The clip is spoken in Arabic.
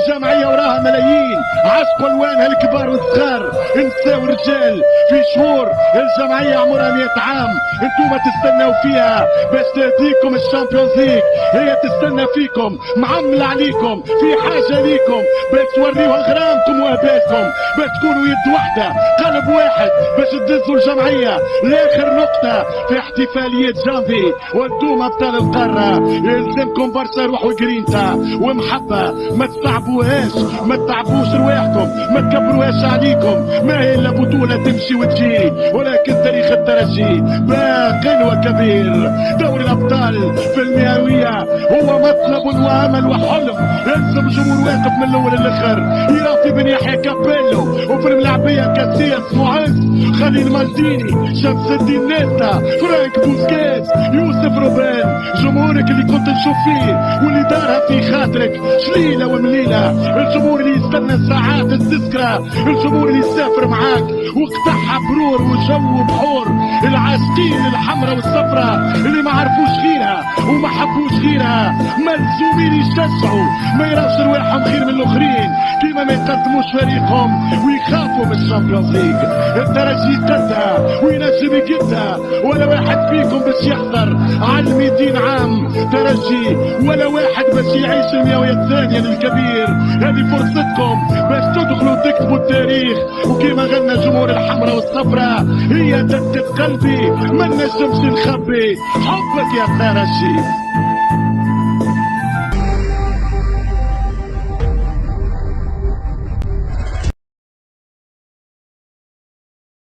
جمعية وراها ملايين، عشقوا الوانها الكبار والصغار، النساء والرجال. في شهور الجمعية عمرها 100 عام، انتم تستناو فيها باش تهديكم الشامبيونز ليج. هي تستنى فيكم، معملة عليكم، في حاجة ليكم باش توريوها غرامكم وهبالكم، باش تكونوا يد واحدة قلب واحد، باش تدزوا الجمعية لاخر نقطة في احتفالية جانفي وانتم ابطال القارة. يلزمكم برشا روح وجرينتا ومحبة، ما تصعبوهاش، ما تعبوش رواحكم، ما تكبروهاش عليكم. ما هي الا بطولة تمشي وتجي، ولكن تاريخ الترجي باق وكبير. دوري الابطال في المئوية هو مطلب وامل وحلم، يلزم الجمهور واقف من الاول للاخر. يرافي بن يحيى كابيلو، وفي الملعبية كاسياس معز، خليل مالديني، شمس الدين نيستا، فرانك بوسكيت، يوسف روبان. جمهورك اللي كنت نشوف فيه واللي دارها في خاطرك شليله ومليله، الجمهور اللي يستنى ساعات التذكره، الجمهور اللي يسافر معاك وقطعها برور وجو بحور. العاشقين الحمراء والصفراء اللي ما عرفوش غيرها وما حبوش غيرها، ملزومين يشجعوا، ما يراوش رواحهم خير من الاخرين، كيما ما يقدموش فريقهم ويخافوا من الشامبيونز ليج. الترجي قدها وينجم يقدها، ولا واحد فيكم باش يحضر على 200 عام ترجي، ولا واحد باش يعيش المئوية الثانية للكبير. هذه فرصتكم باش تدخلوا تكتبوا التاريخ، وكيما غنى جمهور الحمراء والصفراء، هي دقة قلبي ما نجمش نخبي حبك يا ترجي.